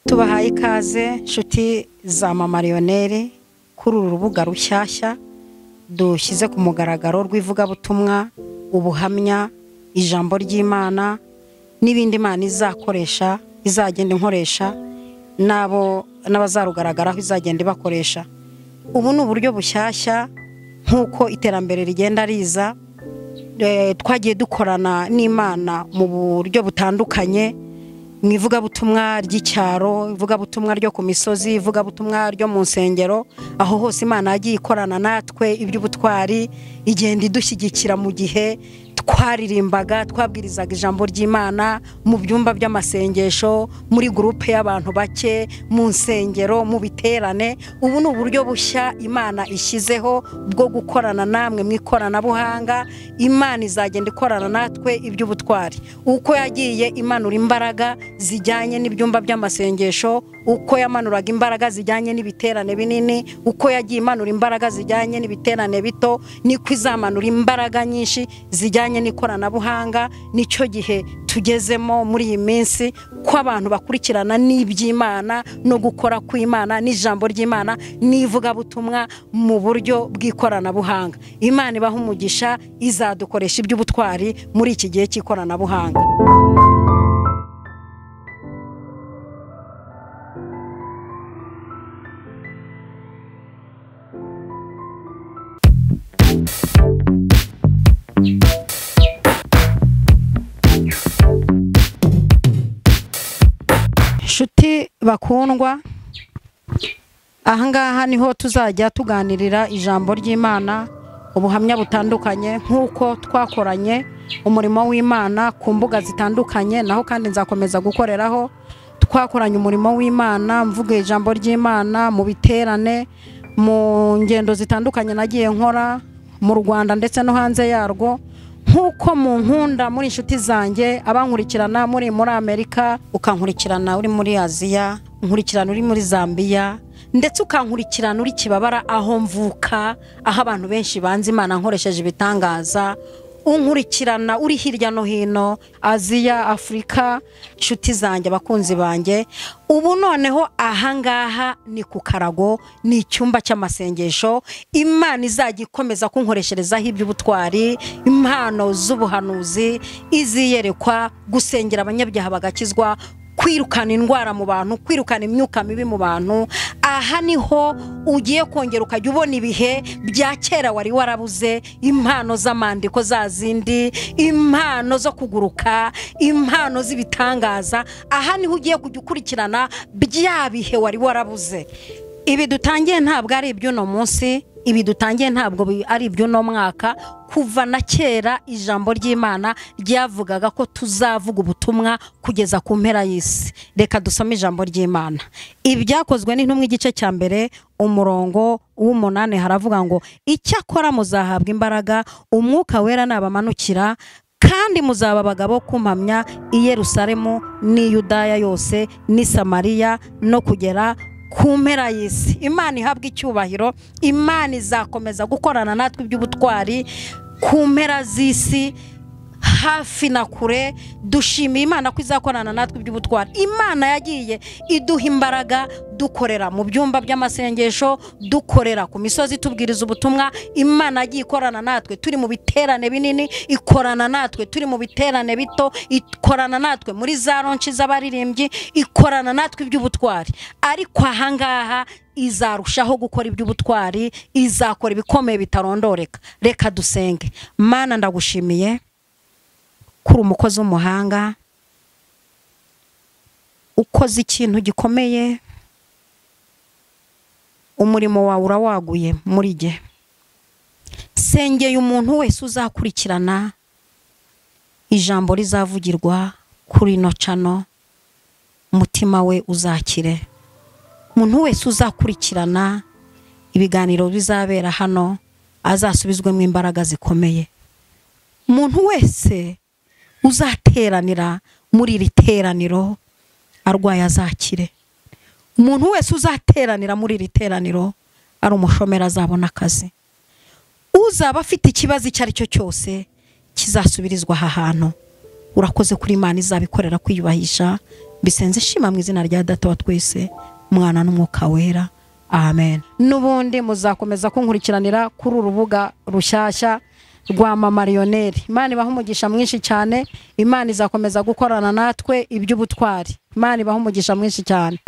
Tubahaye ikaze nshuti za Mama Lionel kuri uru rubuga rushyashya dushyize ku mugaragaro rw'ivugabutumwa, ubuhamya, ijambo ry'Imana n'ibindi Imana izakoresha, izagenda inkoresha n'abazarugaragaraho izagenda ibakoresha. Ubu ni uburyo bushyashya nk'uko iterambere rigenda riza, twagiye dukorana n'Imana mu buryo butandukanye, mu ivugabutumwa ry'icyaro, ivugabutumwa ryo ku misozi, ivugabutumwa ryo mu nsengero, aho hose Imana yagiye ikorana natwe iby'ubutwari, igenda idushyigikira mu gihe twaririmbaga, twabwirizaga ijambo ry'Imana mu byumba by'amasengesho, muri groupe y'abantu bake, mu nsengero, mu biterane. Ubu ni uburyo bushya Imana ishyizeho bwo gukorana namwe mu ikoranabuhanga. Imana izagenda ikorana natwe iby'ubutwari, uko yagiye imanura imbaraga zijyanye n'ibyumba by'amasengesho, uko yamanuraga imbaraga zijyanye n'ibiterane binini, uko yagiye imanura imbaraga zijyanye n'ibiterane bito, niko izamanura imbaraga nyinshi zijyanye n'ikoranabuhanga. Nicyo gihe tugezemo muri iyi minsi, ko abantu bakurikirana n'iby'Imana no gukora kw'Imana n'ijambo ry'Imana n'ivugabutumwa mu buryo bw'ikoranabuhanga. Imana ibaha umugisha, izadukoresha iby'ubutwari muri iki gihe cy'ikoranabuhanga. Nshuti bakundwa, ahangaha niho tuzajya tuganirira ijambo ry'Imana, ubuhamya butandukanye nk'uko twakoranye umurimo w'Imana ku mbuga zitandukanye, naho kandi nzakomeza gukoreraho. Twakoranye umurimo w'Imana, mvuga ijambo ry'Imana mu biterane, mu ngendo zitandukanye nagiye nkora mu Rwanda ndetse no hanze yarwo. Nkuko mu nkunda muri inshuti zanjye, abankurikirana muri Amerika, ukankurikirana uri muri Aziya, nkurikirana uri muri Zambia, ndetse ukankurikirana uri Kibabara aho mvuka, aho abantu benshi banze Imana nkoresheje ibitangaza, unkurikirana uri hirya no hino, Aziya, Afrika, inshuti zanjye, abakunzi banjye. Ubu noneho ahangaha ni ku karago, ni icyumba cy'amasengesho. Imana izajya ikomeza kunkoresherezaho iby'ubutwari, impano z'ubuhanuzi, iziyerekwa, gusengera abanyabyaha bagakizwa, kwirukana indwara mu bantu, kwirukana imyuka mibi mu bantu. Aha niho ugiye kongera ukajya ubona ibihe bya kera wari warabuze, impano z'amandiko za zindi, impano zo kuguruka, impano z'ibitangaza. Aha niho ugiye kujya ukurikirana bya bihe wari warabuze. Ibi dutangiye ntabwo ari iby'uno munsi, ibi dutangiye ntabwo ari iby'uno mwaka. Kuva na kera ijambo ry'Imana ryavugaga ko tuzavuga ubutumwa kugeza ku mpera y'isi. Reka dusome ijambo ry'Imana. Ibyakozwe n'intumwa igice cya mbere umurongo w'8 haravuga ngo, icyakora muzahabwa imbaraga umwuka wera nabamanukira, kandi muzaba abagabo kumpamya i Yerusalemu n'i Yudaya yose n'i Samariya no kugera ku mpera y'isi. Imana ihabwa icyubahiro. Imana izakomeza gukorana natwe iby'ubutwari ku mpera z'isi, hafi na kure. Dushimiye Imana ko izakorana natwe iby'ubutwari. Imana yagiye iduha imbaraga, dukorera mu byumba by'amasengesho, dukorera ku misozi tubwiriza ubutumwa. Imana yagiye ikorana natwe turi mu biterane binini, ikorana natwe turi mu biterane bito, ikorana natwe muri za ronchi z'abaririmbyi, ikorana natwe iby'ubutwari. Ariko ahangaha izarushaho gukora iby'ubutwari, izakora ibikomeye bitarondoreka. Reka dusenge. Mana, ndagushimiye kuri umukozi w'umuhanga, ukoze ikintu gikomeye, umurimo wawe urawaguye muri jye. Sengeye umuntu wese uzakurikirana ijambo rizavugirwa kuri ino channel, umutima we uzakire. Umuntu wese uzakurikirana ibiganiro bizabera hano azasubizwemo imbaraga zikomeye. Umuntu wese uzateranira muri iri teraniro arwaye azakire. Umuntu wese uzateranira muri iri teraniro ari umushomera azabona akazi. uzaba afite ikibazo icyo ari cyo cyose kizasubirizwa aha hantu. Urakoze kuri Imana izabikorera kwiyubahisha. Bisenze shima mu izina rya Data wa twese, Mwana n'Umwuka wera. Amen. Nubundi muzakomeza kunkurikiranira kuri urubuga rushyashya rwa Mama Lionel. Imana ibaha umugisha mwinshi cyane. Imana izakomeza gukorana natwe iby'ubutwari. Imana ibaha umugisha mwinshi cyane.